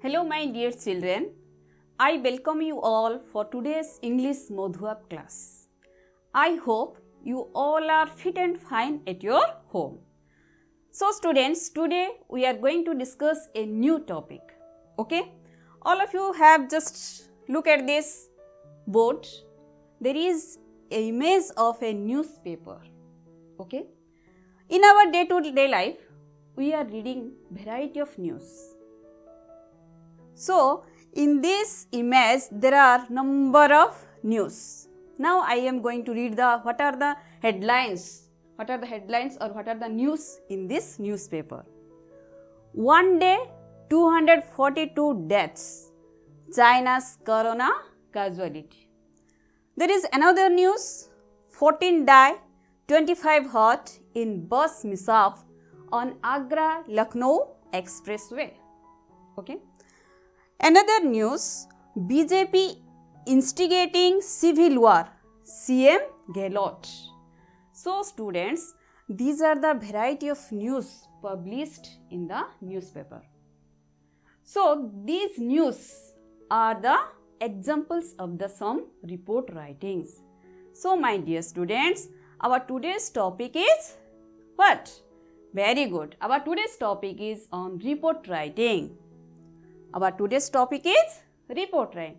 Hello my dear children, I welcome you all for today's English Modhuap class. I hope you all are fit and fine at your home. So students, today we are going to discuss a new topic. Okay, all of you have just look at this board. There is an image of a newspaper. Okay, in our day-to-day life, we are reading variety of news. So, in this image there are number of news. Now I am going to read what are the headlines or what are the news in this newspaper. One day 242 deaths, China's corona casualty. There is another news, 14 die, 25 hurt in bus mishap on Agra-Lucknow expressway. Okay. Another news, BJP instigating civil war, CM Gehlot. So students, these are the variety of news published in the newspaper. So these news are the examples of the some report writings. So my dear students, our today's topic is what? Very good. Our today's topic is on report writing. Our today's topic is report writing.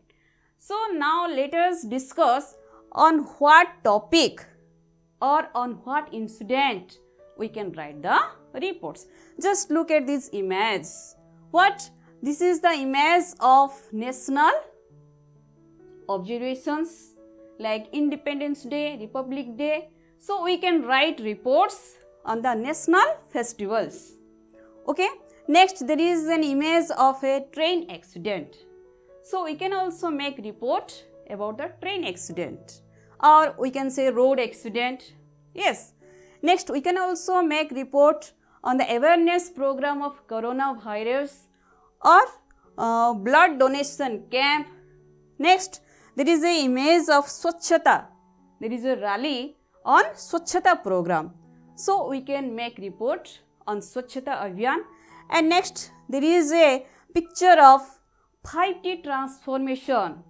So now let us discuss on what topic or on what incident we can write the reports. Just look at this image. What? This is the image of national observations like Independence Day, Republic Day. So we can write reports on the national festivals. Okay. Next, there is an image of a train accident. So we can also make report about the train accident, or we can say road accident. Yes. Next, we can also make report on the awareness program of coronavirus or blood donation camp. Next, there is a image of Swachhata. There is a rally on Swachhata program. So we can make report on Swachhata Abhiyan. And next, there is a picture of 5T transformation.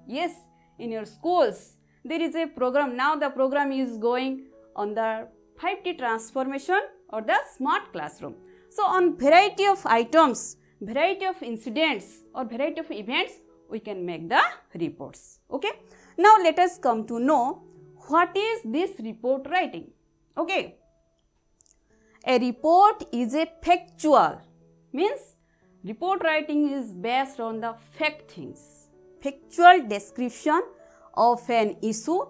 Yes, in your schools, there is a program. Now the program is going on the 5T transformation or the smart classroom. So on variety of items, variety of incidents or variety of events, we can make the reports. Okay. Now let us come to know what is this report writing. Okay. A report is a factual. Means report writing is based on the fact things, factual description of an issue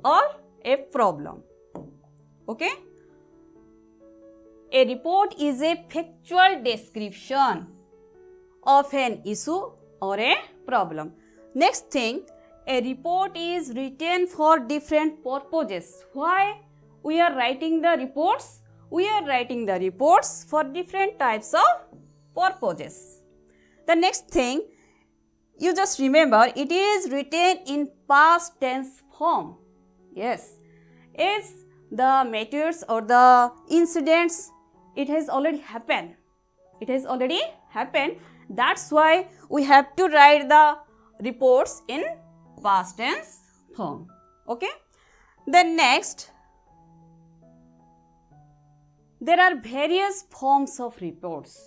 or a problem. Okay. A report is a factual description of an issue or a problem. Next thing, a report is written for different purposes. Why we are writing the reports? We are writing the reports for different types of purposes. The next thing, you just remember, it is written in past tense form. Yes, as the matters or the incidents, it has already happened. It has already happened. That's why we have to write the reports in past tense form. Okay. Then next, there are various forms of reports.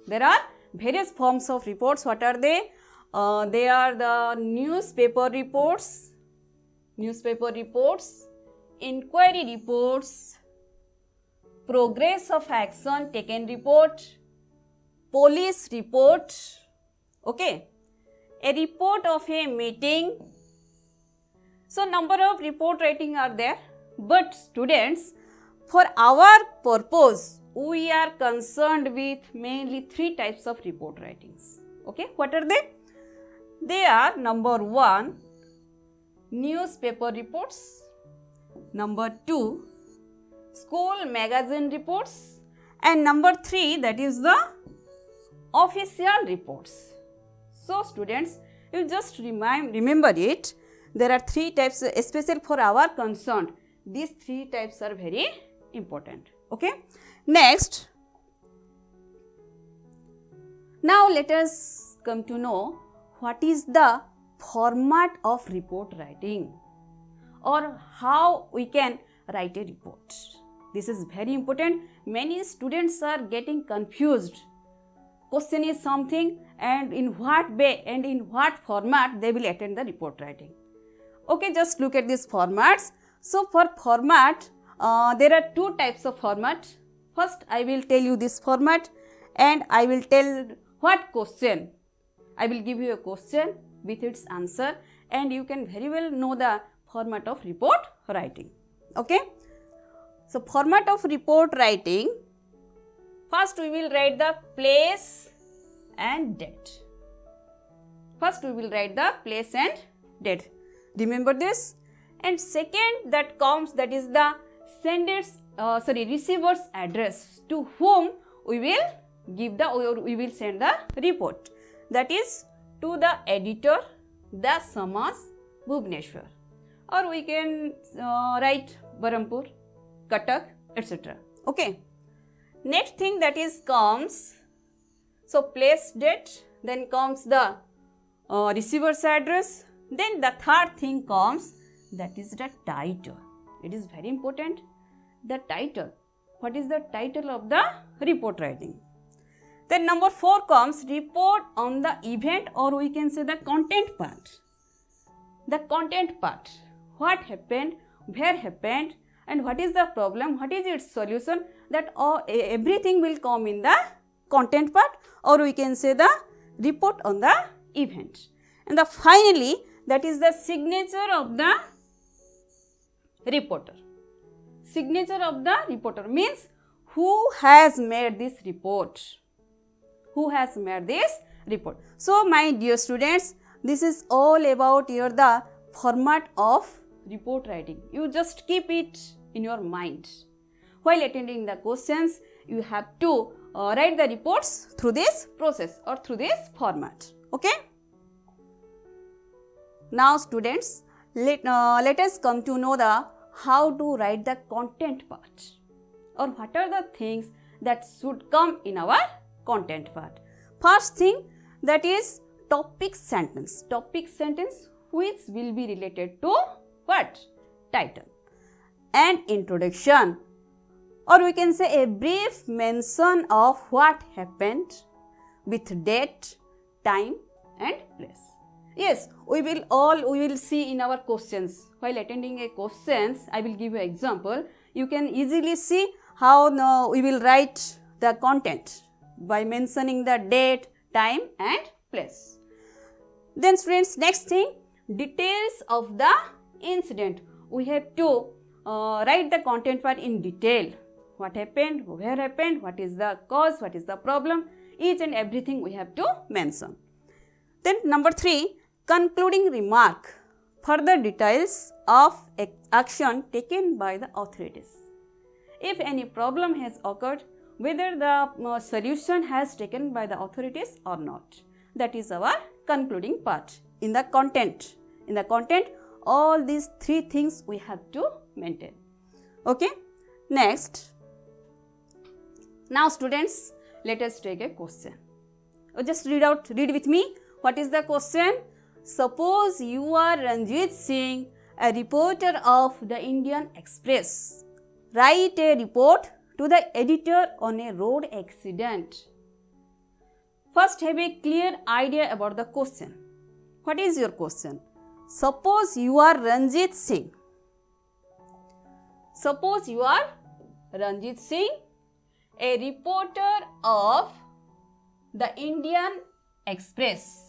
There are various forms of reports. What are they? They are the newspaper reports, inquiry reports, progress of action taken report, police report. Okay. A report of a meeting. So number of report writing are there, but students, for our purpose, we are concerned with mainly three types of report writings. Okay, what are they? They are number 1, newspaper reports, number 2, school magazine reports, and number 3, that is the official reports. So students, you just remember it. There are three types, especially for our concern. These three types are very important. Okay. Next, Now let us come to know what is the format of report writing or how we can write a report. This is very important. Many students are getting confused. Question is something and in what way and in what format they will attend the report writing. Okay, just look at these formats. So for format, there are two types of format. First, I will tell you this format and I will tell what question. I will give you a question with its answer and you can very well know the format of report writing. Okay. So format of report writing, first we will write the place and date. First we will write the place and date. Remember this. And second that comes, that is the receiver's address to whom we will give the or we will send the report. That is to the editor, the Samaj, Bhubaneswar, or we can write Berhampur, Cuttack, etc. Okay. Next thing that is comes, so place, date, then comes the receiver's address, then the third thing comes, that is the title. It is very important, the title. What is the title of the report writing? Then number 4 comes report on the event or we can say the content part. The content part, what happened, where happened and what is the problem, what is its solution, that everything will come in the content part or we can say the report on the event. And the finally, that is the signature of the reporter. Signature of the reporter means who has made this report. Who has made this report. So my dear students, this is all about the format of report writing. You just keep it in your mind. While attending the questions, you have to write the reports through this process or through this format. Okay. Now students, let us come to know the how to write the content part or what are the things that should come in our content part. First thing, that is topic sentence. Topic sentence which will be related to what? Title. And introduction, or we can say a brief mention of what happened with date, time and place. Yes, we will see in our questions. While attending a questions, I will give you an example. You can easily see how we will write the content by mentioning the date, time and place. Then students, next thing, details of the incident. We have to write the content part in detail. What happened, where happened, what is the cause, what is the problem, each and everything we have to mention. Then number 3, concluding remark, further details of action taken by the authorities. If any problem has occurred, whether the solution has taken by the authorities or not. That is our concluding part. In the content, all these 3 things we have to maintain. Okay. Next. Now students, let us take a question. Just read with me. What is the question? Suppose you are Ranjit Singh, a reporter of the Indian Express. Write a report to the editor on a road accident. First, have a clear idea about the question. What is your question? Suppose you are Ranjit Singh. Suppose you are Ranjit Singh, a reporter of the Indian Express.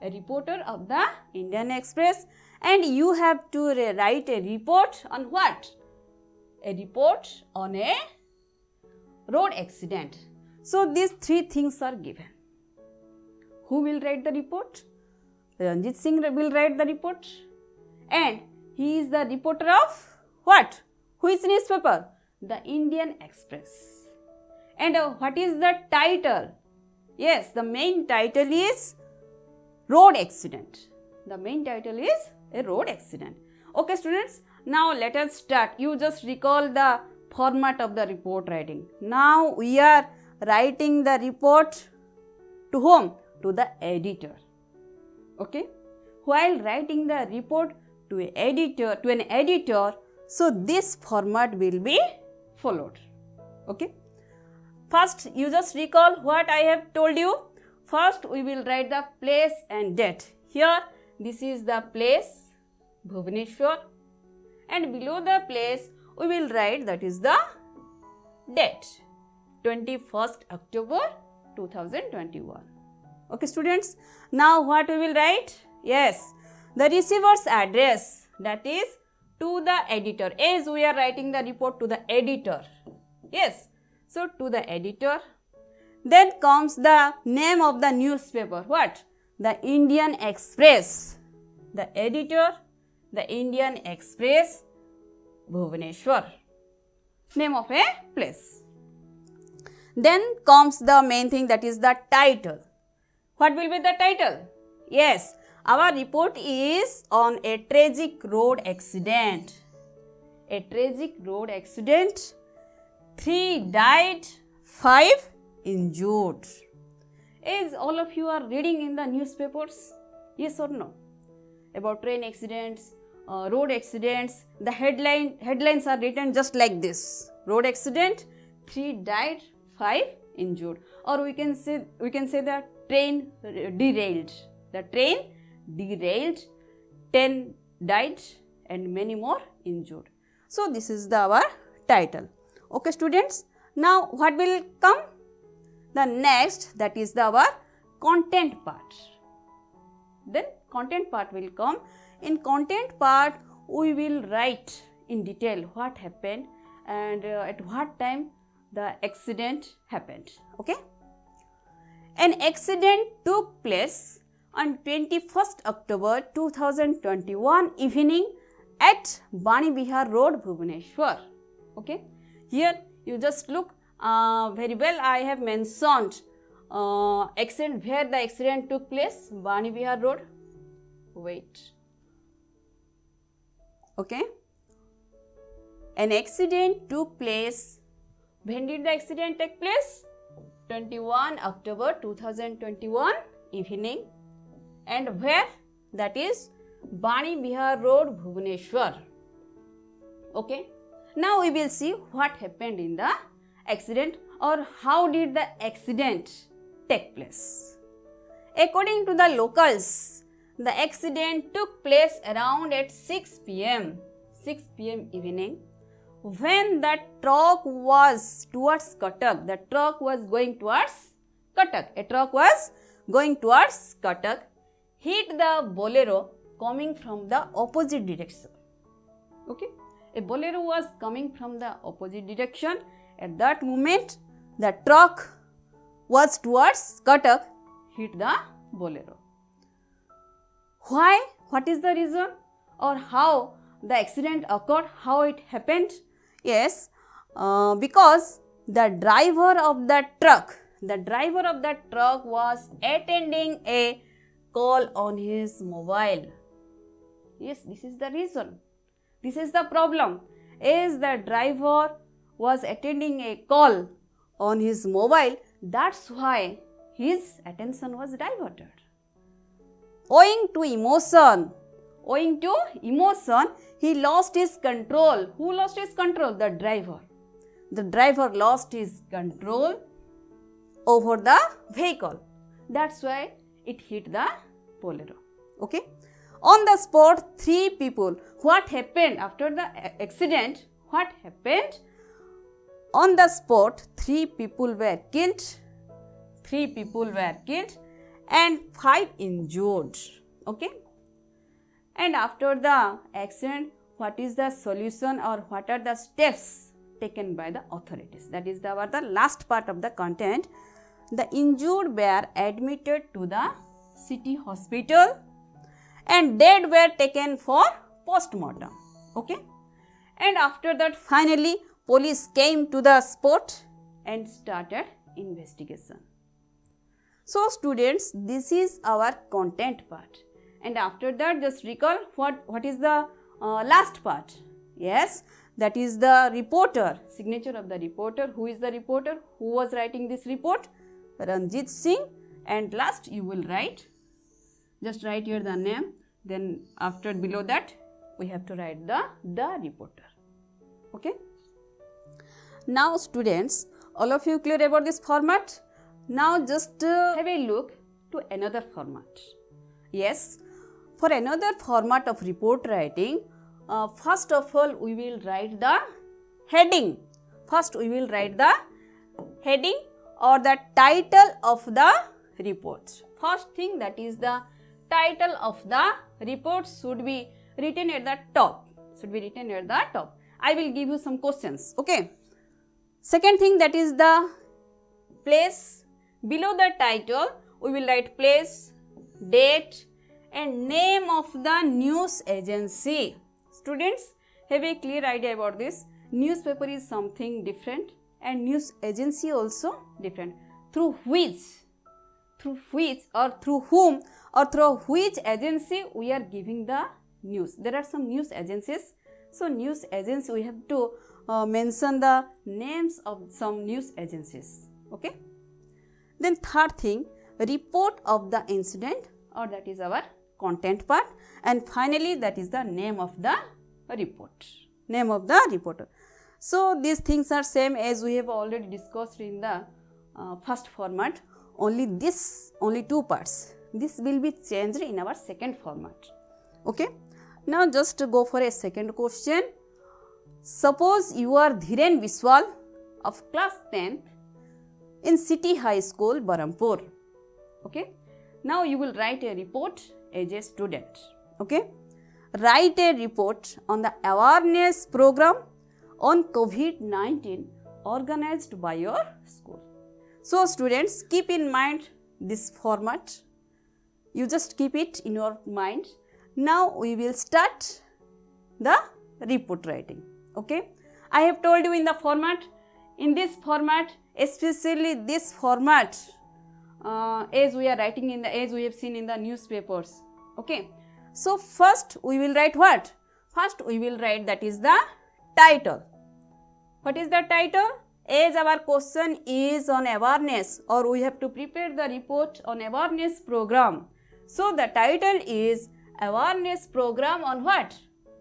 A reporter of the Indian Express, and you have to write a report on what? A report on a road accident. So these 3 things are given. Who will write the report? Ranjit Singh will write the report, and he is the reporter of what? Which newspaper? The Indian Express. And what is the title? Yes, the main title is road accident. The main title is a road accident. Okay students, now let us start. You just recall the format of the report writing. Now we are writing the report To whom? To the editor. Okay. While writing the report to an editor, so this format will be followed. Okay. First, you just recall what I have told you. First, we will write the place and date. Here, this is the place, Bhubaneswar, and below the place, we will write that is the date, 21st October 2021. Okay, students. Now, what we will write? Yes, the receiver's address, that is to the editor, as we are writing the report to the editor. Yes. So, to the editor. Then comes the name of the newspaper. What? The Indian Express. The editor, the Indian Express, Bhubaneswar. Name of a place. Then comes the main thing, that is the title. What will be the title? Yes, our report is on a tragic road accident. A tragic road accident. 3 died, 5 injured. As all of you are reading in the newspapers, yes or no? About train accidents, road accidents, the headlines are written just like this. Road accident, 3 died, 5 injured. Or we can say the train derailed. The train derailed, 10 died and many more injured. So this is our title. Okay, students. Now what will come? The next, that is our content part. Then content part will come. In content part, we will write in detail what happened and at what time the accident happened. Okay. An accident took place on 21st October 2021 evening at Bani Bihar Road, Bhubaneswar. Okay. Here you just look very well. I have mentioned accident, where the accident took place, Bani Bihar Road. Wait. Okay. An accident took place. When did the accident take place? 21 October 2021 evening. And where? That is Bani Bihar Road, Bhubaneswar. Okay. Now we will see what happened in the accident, or how did the accident take place. According to the locals, the accident took place around at 6 p.m. evening, when the truck was towards Cuttack. The truck was going towards Cuttack. A truck was going towards Cuttack, hit the Bolero coming from the opposite direction. Okay. A Bolero was coming from the opposite direction. At that moment, the truck was towards Cuttack, hit the Bolero. Why? What is the reason? Or how the accident occurred? How it happened? Yes, because the driver of the truck was attending a call on his mobile. Yes, this is the reason. This is the problem. As the driver was attending a call on his mobile, that's why his attention was diverted. Owing to emotion, he lost his control. Who lost his control? The driver. The driver lost his control over the vehicle. That's why it hit the Bolero. Okay. On the spot, 3 people. What happened after the accident? What happened? On the spot, 3 people were killed. 3 people were killed and 5 injured. Okay. And after the accident, what is the solution, or what are the steps taken by the authorities? That is the last part of the content. The injured were admitted to the city hospital and dead were taken for post-mortem. Okay. And after that, finally, police came to the spot and started investigation. So, students, this is our content part. And after that, just recall what is the last part. Yes, that is the reporter, signature of the reporter. Who is the reporter? Who was writing this report? Ranjit Singh and last you will write, just write here the name, then after below that we have to write the reporter. Okay. Now students, all of you clear about this format? Now just have a look to another format. Yes, for another format of report writing, first of all we will write the heading. First we will write the heading or the title of the report. First thing, that is the title of the report should be written at the top. I will give you some questions. Okay. Second thing, that is the place. Below the title we will write place, date and name of the news agency. Students, have a clear idea about this. Newspaper is something different and news agency also different. Through which or through whom or through which agency we are giving the news. There are some news agencies. So news agency, we have to mention the names of some news agencies. Okay. Then third thing, report of the incident, or that is our content part, and finally that is the name of the report, name of the reporter. So these things are same as we have already discussed in the first format, only two parts. This will be changed in our second format. Okay. Now just go for a second question. Suppose you are Dhiren Biswal of class 10th in City High School, Berhampur. Okay. Now you will write a report as a student. Okay. Write a report on the awareness program on COVID-19 organized by your school. So students, keep in mind this format. You just keep it in your mind. Now we will start the report writing. Okay. I have told you in the format, in this format, especially this format, as we are writing in the, as we have seen in the newspapers. Okay. So first we will write what? First we will write, that is the title. What is the title? As our question is on awareness, or we have to prepare the report on awareness program. So the title is awareness program on what?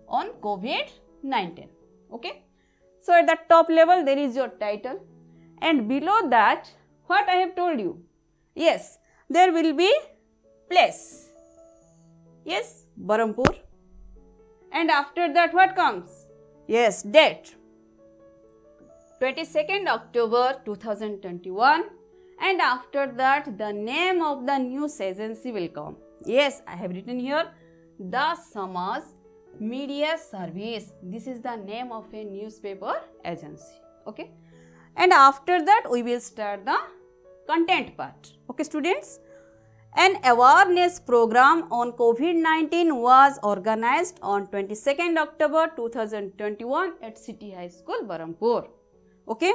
On COVID-19. Okay. So at the top level there is your title, and below that what I have told you? Yes, there will be place. Yes, Berhampur. And after that what comes? Yes, date. 22nd October 2021, and after that the name of the news agency will come. Yes, I have written here, the Samaj Media Service. This is the name of a newspaper agency. Okay. And after that we will start the content part. Okay students. An awareness program on COVID-19 was organized on 22nd October 2021 at City High School, Berhampur. Okay.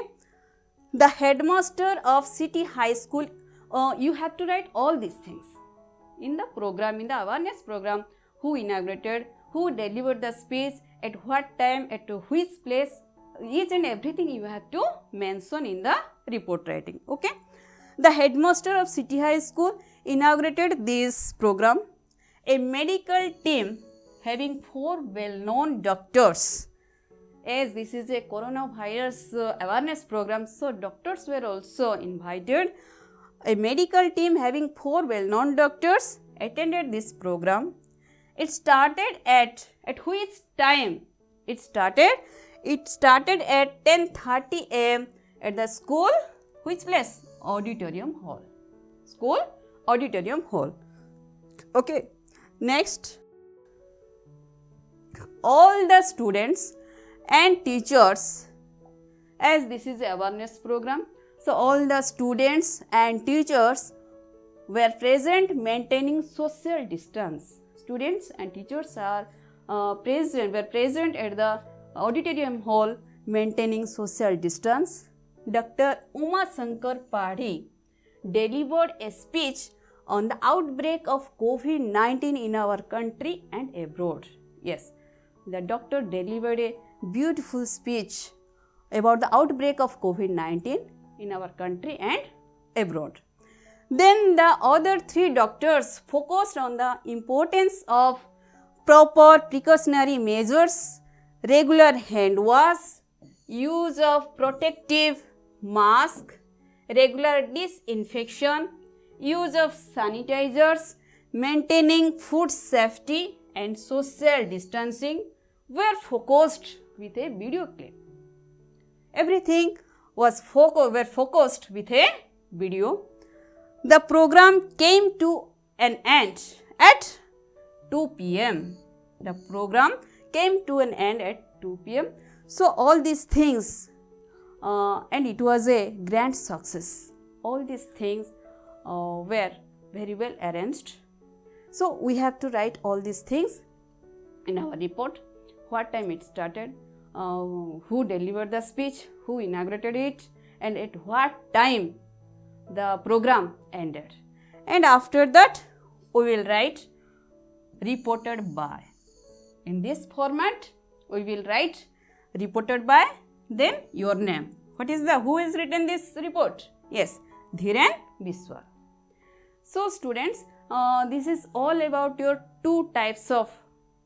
The headmaster of City High School, you have to write all these things in the program, in the awareness program, who inaugurated, who delivered the speech, at what time, at which place, each and everything you have to mention in the report writing. Okay. The headmaster of City High School inaugurated this program. A medical team having 4 well-known doctors, as this is a coronavirus awareness program, so doctors were also invited. A medical team having 4 well-known doctors attended this program. It started at which time? It started at 10:30 a.m. at the school, which place? Auditorium hall. School auditorium hall. Okay. Next, all the students and teachers, as this is a awareness program, so all the students and teachers were present maintaining social distance. Students and teachers are were present at the auditorium hall maintaining social distance. Dr. Uma Shankar Padhi delivered a speech on the outbreak of COVID-19 in our country and abroad. Yes, the doctor delivered a beautiful speech about the outbreak of COVID-19 in our country and abroad. Then the other 3 doctors focused on the importance of proper precautionary measures, regular hand wash, use of protective mask, regular disinfection, use of sanitizers, maintaining food safety and social distancing were focused with a video clip. Everything was focused with a video. The program came to an end at 2 p.m. The program came to an end at 2 p.m. So, all these things and it was a grand success. All these things were very well arranged. So, we have to write all these things in our report. What time it started, who delivered the speech, who inaugurated it, and at what time the program ended. And after that, we will write reported by. In this format, we will write reported by, then your name. What is the, who has written this report? Yes, Dhiren Biswal. So students, this is all about your 2 types of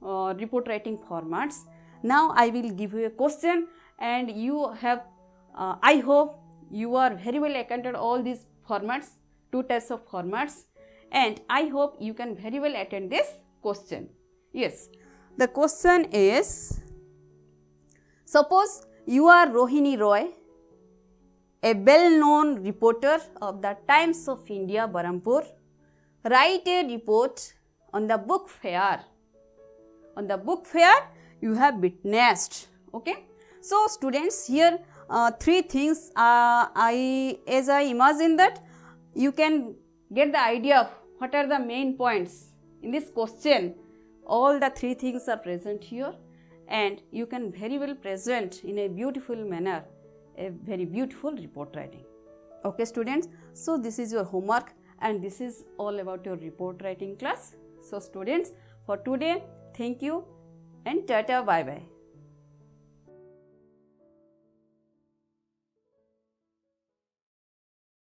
report writing formats. Now I will give you a question, and you have, I hope you are very well acquainted all these formats, 2 types of formats, and I hope you can very well attend this question. Yes, the question is, suppose you are Rohini Roy, a well-known reporter of the Times of India, Berhampur. Write a report on the book fair. On the book fair you have witnessed. Okay. So students, here 3 things, as I imagine that you can get the idea of what are the main points in this question. All the 3 things are present here, and you can very well present in a beautiful manner a very beautiful report writing. Okay students, so this is your homework, and this is all about your report writing class. So students, for today, thank you and tata, bye bye.